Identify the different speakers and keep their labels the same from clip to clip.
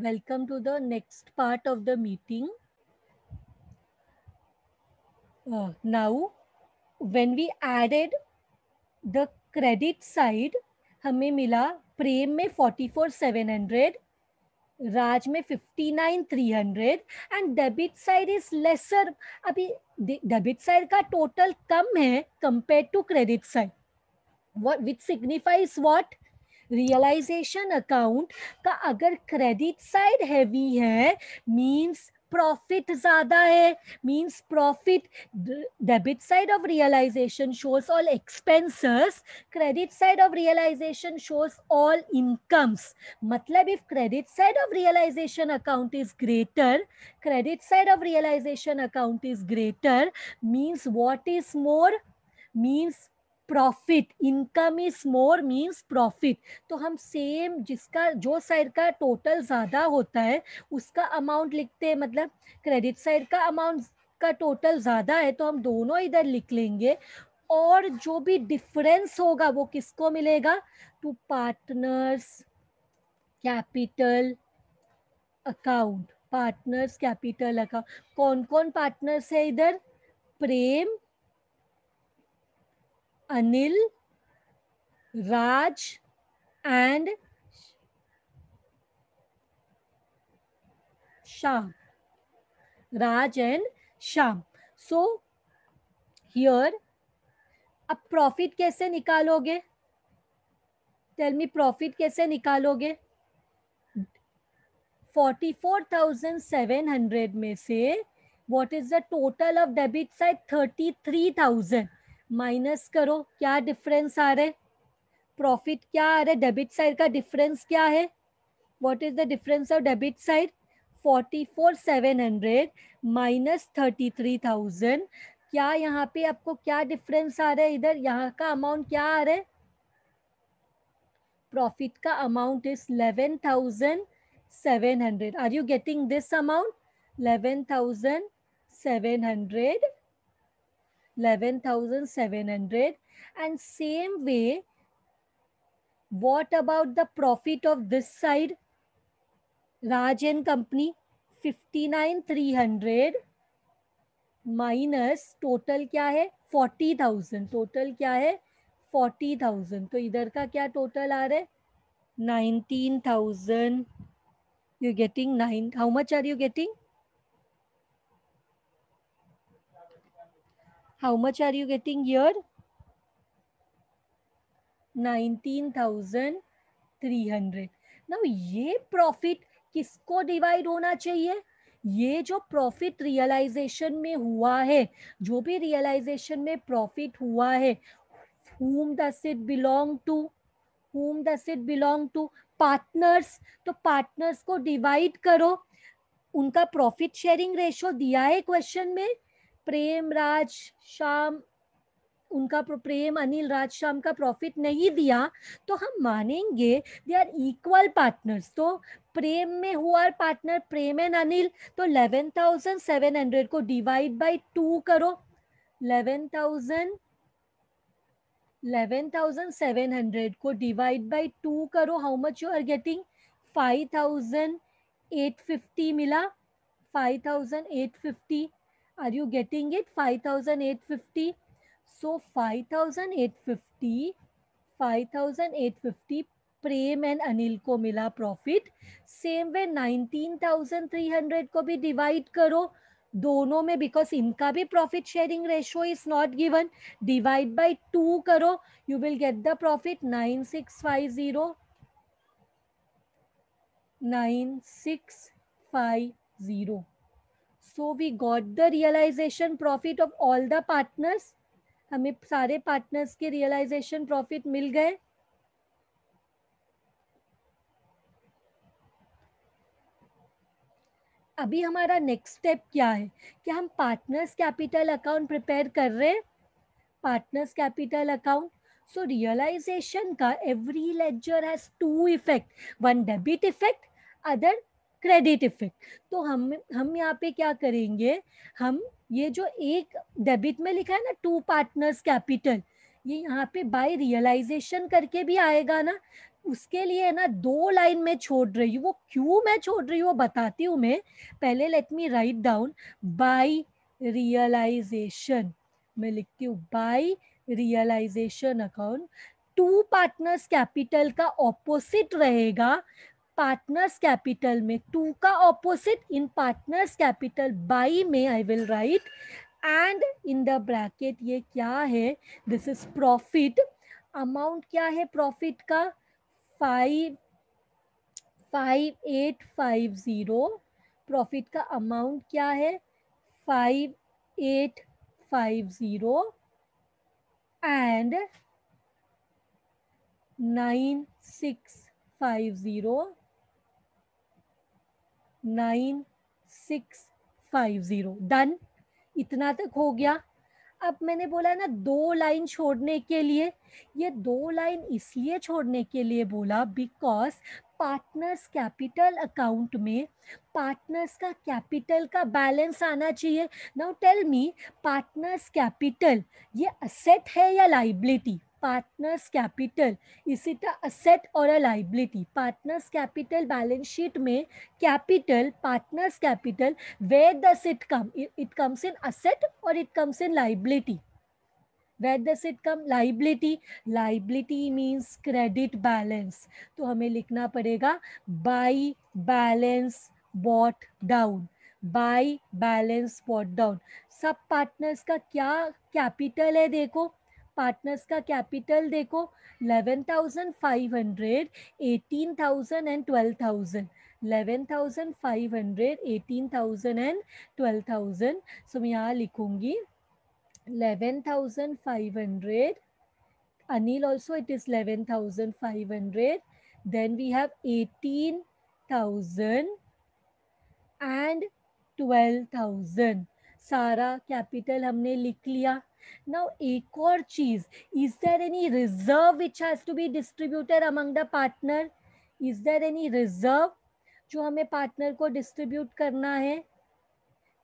Speaker 1: Welcome to the next part of the meeting. Now, when we added the credit side, हमें मिला प्रेम में 44,700, राज में 59,300 and debit side is lesser. अभी debit side का total कम है compare to credit side, what which signifies what? Realisation account का अगर क्रेडिट साइड हैवी है मींस प्रॉफिट ज्यादा है, means profit. Debit side of realisation shows all expenses, credit side of realisation shows all incomes. मतलब if credit side of realisation account is greater, credit side of realization account is greater, means what is more? means profit. Income is more means profit. तो हम same जिसका जो side का total ज्यादा होता है उसका अमाउंट लिखते हैं. मतलब क्रेडिट साइड का अमाउंट का टोटल ज्यादा है तो हम दोनों इधर लिख लेंगे, और जो भी डिफरेंस होगा वो किसको मिलेगा? To partners capital account. Partners capital account. कौन कौन पार्टनर्स है इधर? Prem, Anil, Raj and Sham. Raj and Sham. So here अब प्रॉफिट कैसे निकालोगे? टेल मी प्रॉफिट कैसे निकालोगे? 44,700 में से what is the total of debit side? 33,000. Minus करो, क्या डिफरेंस आ रहा है? प्रॉफिट क्या आ रहा है? डेबिट साइड का डिफरेंस क्या है? What is the difference of debit side? 44,700 minus 33,000. क्या यहाँ पे आपको क्या डिफरेंस आ रहा है? इधर यहाँ का अमाउंट क्या आ रहा है? प्रॉफिट का amount is 11,700. Are you getting this amount? 11,700. 11,700. And same way, what about the profit of this side? Raj and Company, 59,300 minus total क्या है? 40,000. टोटल क्या है? 40,000. तो इधर का क्या टोटल आ रहा है? 19,000. You getting 9. How much are you getting? How much are you getting here? 19,300. Now ये प्रॉफिट किसको डिवाइड होना चाहिए? ये जो प्रॉफिट रियलाइजेशन में हुआ है, जो भी रियलाइजेशन में प्रॉफिट हुआ है, whom does it belong to? whom does it belong to? Partners. तो पार्टनर्स को डिवाइड करो. उनका प्रॉफिट शेयरिंग रेशो दिया है क्वेश्चन में. प्रेम, राज, श्याम, उनका प्रेम, अनिल, राज, श्याम का प्रॉफिट नहीं दिया तो हम मानेंगे दे आर इक्वल पार्टनर्स. तो प्रेम में हुआ पार्टनर प्रेम एंड अनिल. तो 11,700 को डिवाइड बाय 2 करो. 11,700 को डिवाइड बाय 2 करो. How much you are getting? 5,850 मिला. 5,850. Are you getting it? 5,850. So 5,850 Prem and Anil को मिला प्रॉफिट. सेम वे 19,300 को भी डिवाइड करो दोनों में, बिकॉज इनका भी profit sharing ratio is not given. Divide by 2 करो. You will get the profit 9650. 9650. So we got the realization profit of all the partners. हमें सारे पार्टनर्स के रियलाइजेशन प्रॉफिट मिल गए. अभी हमारा नेक्स्ट स्टेप क्या है? कि हम पार्टनर्स कैपिटल अकाउंट प्रिपेयर कर रहे हैं. Partners capital account. So realisation का every ledger has 2 effect, one debit effect, other credit effect. तो हम यहाँ पे क्या करेंगे? हम ये जो एक डेबिट में लिखा है ना 2 पार्टनर्स कैपिटल, ये यहाँ पे बाय रियलाइजेशन करके भी आएगा ना. उसके लिए ना 2 लाइन में छोड़ रही हूँ, वो क्यों मैं छोड़ रही हूँ वो बताती हूँ मैं। पहले let me write down by realisation, मैं लिखती हूँ by realisation account. To partners capital का ऑपोजिट रहेगा पार्टनर्स कैपिटल में, टू का opposite in partners capital by में I will write and in the bracket ये क्या है, दिस इज प्रॉफिट। अमाउंट क्या है प्रॉफिट का, 5850। प्रॉफिट का अमाउंट क्या है 5850 एंड 9650 डन। इतना तक हो गया। अब मैंने बोला ना 2 लाइन छोड़ने के लिए, ये 2 लाइन इसलिए छोड़ने के लिए बोला बिकॉज पार्टनर्स कैपिटल अकाउंट में पार्टनर्स का कैपिटल का बैलेंस आना चाहिए। Now tell me, partners capital ये असेट है या liability? Partners capital is it a asset और a liability? Partners capital balance sheet में capital, partners capital, where does it come? It comes in asset or it comes in liability? Where does it come? Liability. Liability means credit balance. तो हमें लिखना पड़ेगा by balance brought down, by balance brought down। सब partners का क्या capital है देखो, partners का कैपिटल देखो 11,500, 18,000 एंड 12,000। 11,500, 18,000 एंड 12,000। सो मैं यहाँ लिखूंगी 11,500. Anil also it is 11,500. Then we have 18,000 and 12,000। सारा कैपिटल हमने लिख लिया। नाउ एक और चीज, is there any reserve which has to be distributed among the partner? Is there any reserve जो हमें पार्टनर को डिस्ट्रीब्यूट करना है?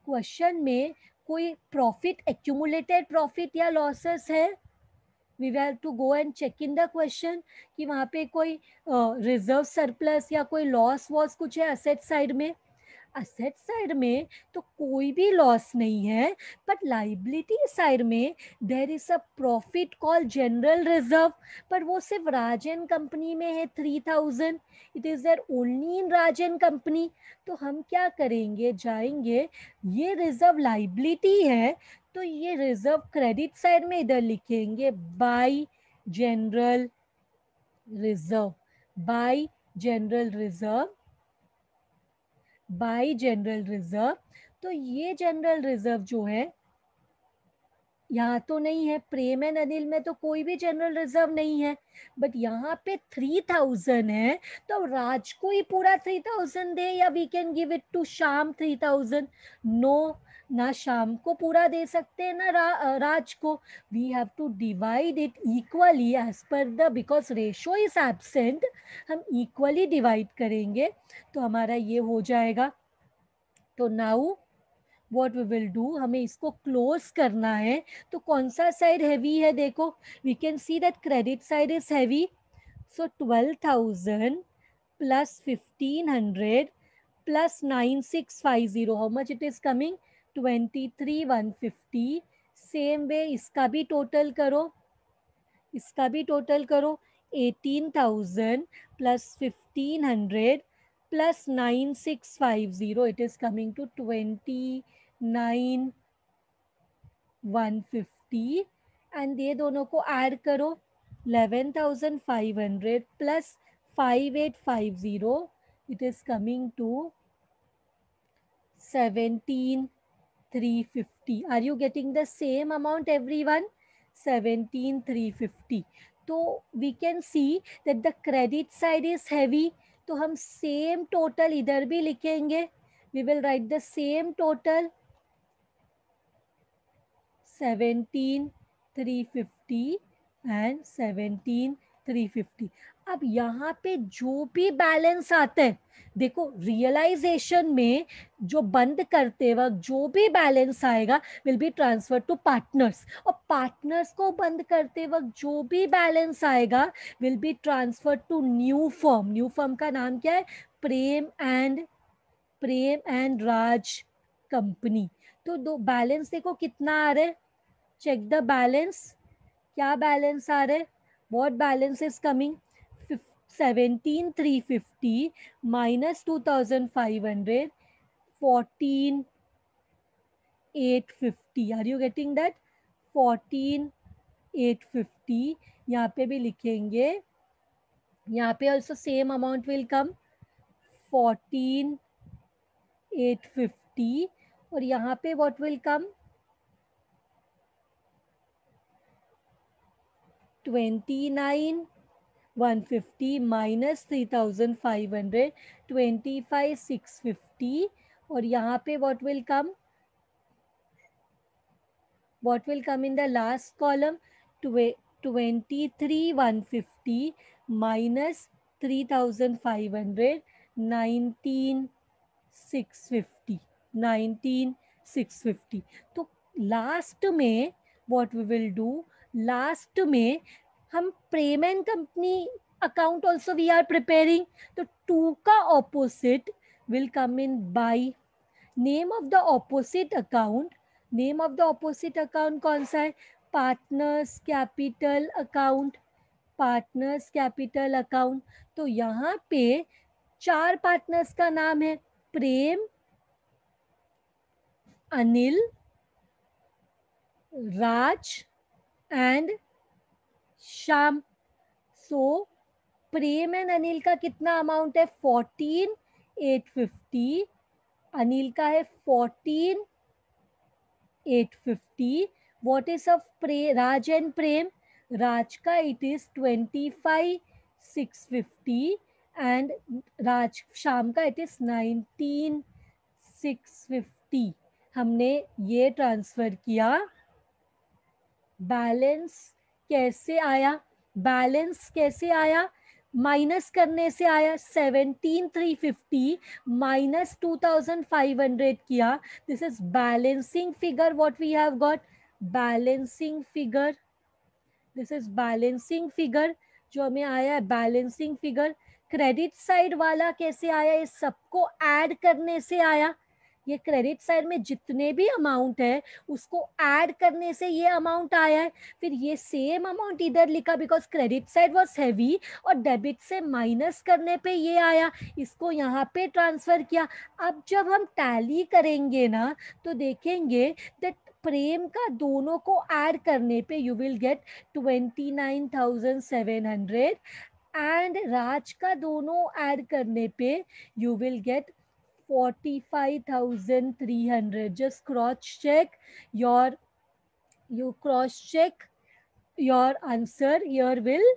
Speaker 1: क्वेश्चन में कोई प्रॉफिट, एक्यूमुलेटेड प्रॉफिट या लॉसेस है? We will have to go and check in the question कि वहाँ पे कोई रिजर्व सरप्लस या कोई लॉस वॉस कुछ है असेट साइड में? असेट साइड में तो कोई भी लॉस नहीं है, बट लाइबिलिटी साइड में there is a profit call general reserve, पर वो सिर्फ राजन कंपनी में है 3,000। It is there only in Rajan company. तो हम क्या करेंगे, जाएंगे, ये रिजर्व लाइबिलिटी है तो ये रिजर्व क्रेडिट साइड में इधर लिखेंगे bye general reserve, bye general reserve, bye general reserve. तो ये जनरल रिजर्व जो है यहाँ तो नहीं है, प्रेम एंड अनिल में तो कोई भी जनरल रिजर्व नहीं है, बट यहाँ पे 3,000 है। तो राज को ही पूरा 3,000 दे या we can give it to Shyam 3,000? No, ना श्याम को पूरा दे सकते हैं ना राज को। We have to divide it equally as per the, because ratio is absent, हम इक्वली डिवाइड करेंगे तो हमारा ये हो जाएगा। तो now what we will do, हमें इसको क्लोज करना है। तो कौन सा साइड हैवी है देखो, we can see that credit side is heavy. So 12,000 plus 1,500 plus 9,650, how much it is coming? 23,150। Same way इसका भी टोटल करो, इसका भी टोटल करो। 18,000 plus 1,500 plus 9,650, it is coming to 29,150। And ये दोनों को ऐड करो, 11,500 plus 5,850, it is coming to 17,350। Are you getting the same amount everyone? 17,350। तो we can see that the credit side is heavy, तो हम सेम टोटल इधर भी लिखेंगे। we will write the same total 17,350 and 17,350। अब यहाँ पे जो भी बैलेंस आता है देखो रियलाइजेशन में जो बंद करते वक्त जो भी बैलेंस आएगा will be transfer to partners, और पार्टनर्स को बंद करते वक्त जो भी बैलेंस आएगा will be transfer to new firm. New firm का नाम क्या है? Prem and Raj company. तो दो बैलेंस देखो कितना आ रहा है, चेक द बैलेंस। क्या बैलेंस आ रहा है? What balance is coming? 17,350 minus 2,500, 14,850। Are you getting that? 14,850 यहाँ पे भी लिखेंगे, यहाँ पे also same amount will come 14,850, और यहाँ पे व्हाट विल कम 29,150 minus 3,500, 25,650, और यहाँ पे what will come in the last column? 23,150 minus 3,500, 19,650, 19,650। तो लास्ट में what we will do, last में हम Prem and company account also we are preparing, तो 2 का opposite will come in by. Name of the opposite account, name of the opposite account कौन सा है? Partners capital account, partners capital account. तो यहाँ पे 4 पार्टनर्स का नाम है, Prem, Anil, Raj and Shyam. So Prem and Anil का कितना अमाउंट है? 14,850, अनिल का है 14,850। What is of Raj and प्रेम? राज का इट इज 25,650 एंड राज श्याम का इट इज 19,650। हमने ये ट्रांसफर किया। बैलेंस कैसे आया? बैलेंस कैसे आया? माइनस करने से आया। 17,350 माइनस 2,500 किया। This is balancing figure what we have got. Balancing figure, this is balancing figure जो हमें आया है, बैलेंसिंग फिगर। क्रेडिट साइड वाला कैसे आया? ये सबको ऐड करने से आया। ये क्रेडिट साइड में जितने भी अमाउंट है उसको ऐड करने से ये अमाउंट आया है। फिर ये सेम अमाउंट इधर लिखा because credit side was heavy, और डेबिट से माइनस करने पे ये आया, इसको यहाँ पे ट्रांसफर किया। अब जब हम टैली करेंगे ना तो देखेंगे दैट प्रेम का दोनों को ऐड करने पे यू विल गेट 29,700, एंड राज का दोनों ऐड करने पे you will get 45,300. Just cross check your, you cross check your answer here will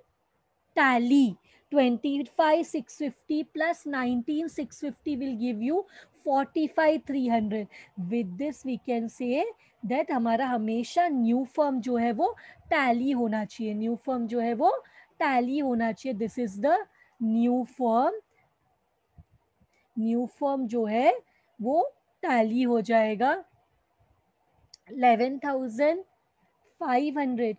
Speaker 1: tally. 25,650 plus 19,650 will give you 45,300. With this we can say that हमारा हमेशा new firm जो है वो tally होना चाहिए, न्यू फर्म जो है वो टैली होना चाहिए। This is the new firm, new firm जो है वो टैली हो जाएगा 11,500।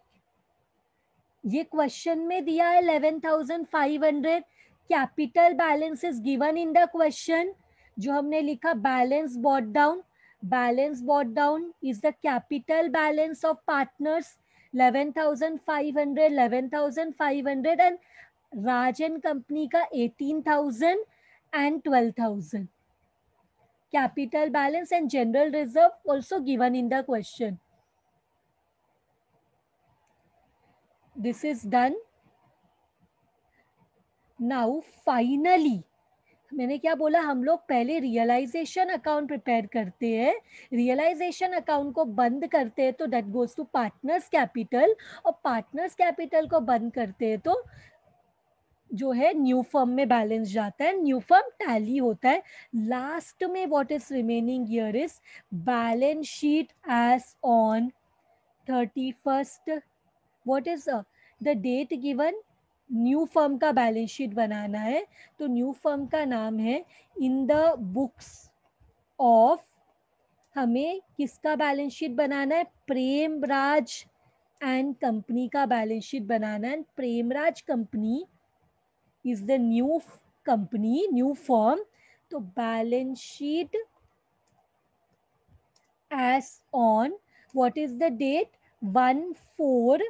Speaker 1: ये क्वेश्चन में दिया है 11,500। Capital balance is given in the question. जो हमने लिखा balance brought down, balance brought down is the capital balance of partners 11,500, 11,500 and Rajan company का 18,000 and 12,000. Capital balance and general reserve also given in the question. This is done. Now finally, मैंने क्या बोला, हम लोग पहले रियलाइजेशन अकाउंट प्रिपेयर करते हैं, realisation account को बंद करते हैं तो that goes to partners capital, और पार्टनर्स कैपिटल को बंद करते हैं तो जो है न्यू फर्म में बैलेंस जाता है, न्यू फर्म टैली होता है। लास्ट में what is remaining here is balance sheet as on 31st, what is the date given? New firm का बैलेंस शीट बनाना है, तो न्यू फर्म का नाम है इन द बुक्स ऑफ, हमें किसका बैलेंस शीट बनाना है, प्रेमराज एंड कंपनी का बैलेंस शीट बनाना है। Premraj company is the new company, new firm, तो balance sheet as on what is the date, 1/4,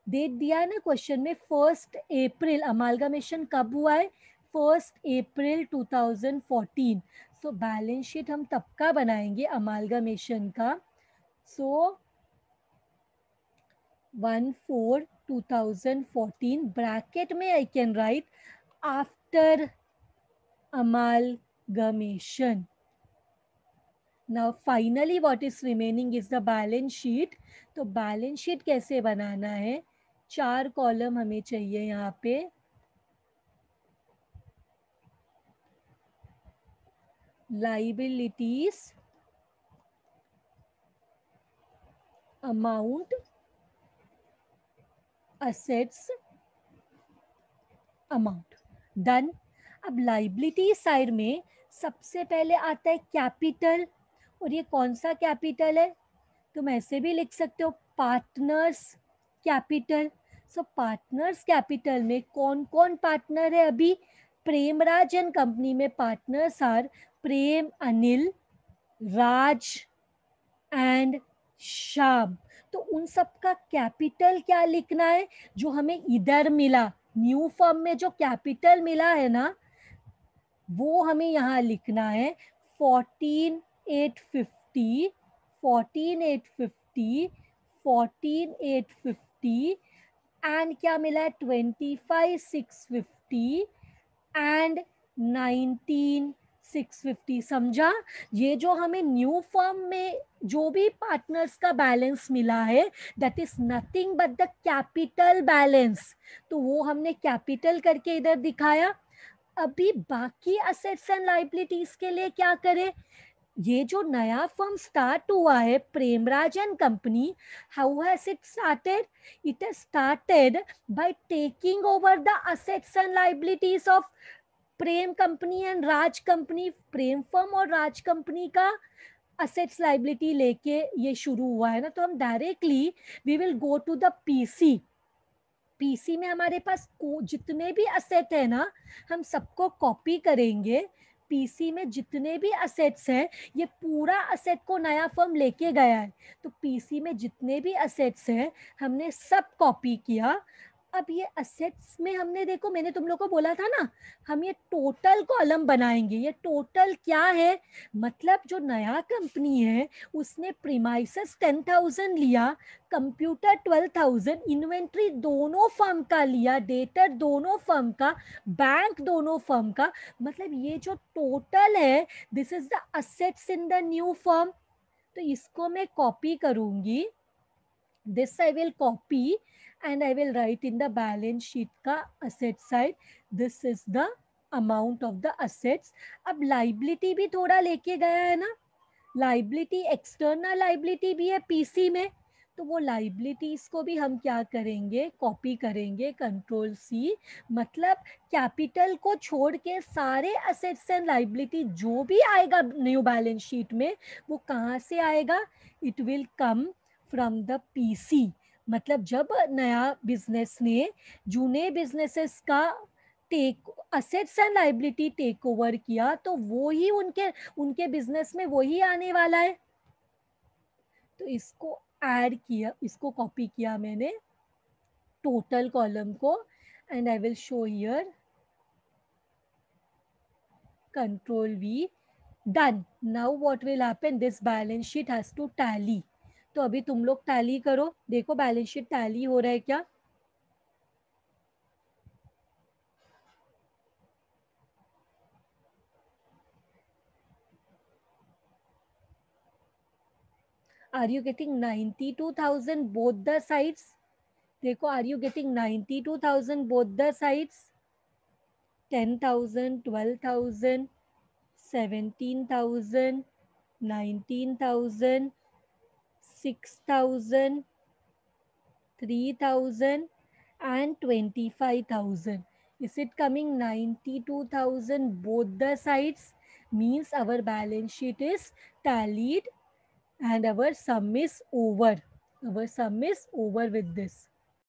Speaker 1: date दिया है ना क्वेश्चन में, 1 अप्रैल, अमालगमेशन कब हुआ है, 1 अप्रैल 2014। सो बैलेंस शीट हम तब का बनाएंगे अमालगमेशन का, सो 1/4/2014 ब्रैकेट में I can write after amalgamation. Now finally what is remaining is the balance sheet. तो बैलेंस शीट कैसे बनाना है, 4 कॉलम हमें चाहिए यहाँ पे। Liabilities, amount, assets, amount, done. अब लाइबिलिटी साइड में सबसे पहले आता है कैपिटल, और ये कौन सा कैपिटल है, तुम ऐसे भी लिख सकते हो partners capital. So partners capital में कौन कौन पार्टनर है, अभी प्रेमराज एंड कंपनी में partners are Prem, Anil, Raj and Shyam. तो उन सब का कैपिटल क्या लिखना है, जो हमें इधर मिला न्यू फर्म में जो कैपिटल मिला है ना, वो हमें यहाँ लिखना है 14,850, 14,850, 14,850 एंड क्या मिला है 25,650 एंड 19,650। समझा, ये जो हमें न्यू फर्म में जो भी पार्टनर्स का बैलेंस मिला है, that is nothing but the capital balance, तो वो हमने कैपिटल करके इधर दिखाया। अभी बाकी असेट्स एंड लाइबिलिटीज के लिए क्या करें, ये जो नया फर्म स्टार्ट हुआ है Premraj and company, how has it started, it has started by taking over the assets and liabilities of Prem company and Raj company. Prem firm और राज कंपनी का असेट्स लाइबिलिटी लेके ये शुरू हुआ है ना, तो हम directly we will go to the PC. PC में हमारे पास जितने भी असेट है ना, हम सबको कॉपी करेंगे। पीसी में जितने भी असेट्स हैं, ये पूरा असेट को नया फर्म लेके गया है, तो पीसी में जितने भी असेट्स हैं हमने सब कॉपी किया। अब ये असेट्स में हमने देखो, मैंने तुम लोग को बोला था ना, हम ये टोटल कॉलम बनाएंगे। ये टोटल क्या है, मतलब जो नया कंपनी है उसने प्रीमाइसेस 10,000 लिया, कंप्यूटर 12,000, इन्वेंट्री दोनों फर्म का लिया, डेटर दोनों फर्म का, बैंक दोनों फर्म का, मतलब ये जो टोटल है this is the assets in the new firm. तो इसको मैं कॉपी करूंगी, this I will copy and I will write in the balance sheet का asset side, this is the amount of the assets। अब liability भी थोड़ा लेके गया है ना, लाइबिलिटी, एक्सटर्नल लाइबिलिटी भी है पीसी में, तो वो लाइबिलिटीज को भी हम क्या करेंगे, कॉपी करेंगे, कंट्रोल सी। मतलब कैपिटल को छोड़ के सारे असेट्स एंड लाइबिलिटी जो भी आएगा न्यू बैलेंस शीट में, वो कहाँ से आएगा, it will come from the PC. मतलब जब नया बिजनेस ने जूने बिजनेसेस का take assets and liability take over किया, तो वो ही उनके उनके बिजनेस में वही आने वाला है। तो इसको ऐड किया, इसको कॉपी किया मैंने टोटल कॉलम को, and I will show here, control V, done. Now what will happen, this balance sheet has to tally. तो अभी तुम लोग टैली करो, देखो बैलेंस शीट टैली हो रहा है क्या। Are you getting 92,000 both the sides, देखो are you getting 92,000 both the sides, 10,000, 12,000, 17,000, 19,000, 6,000, 3,000 and 25,000. Is it coming 92,000 both the sides? Means our balance sheet is tallied and our sum is over. Our sum is over with this.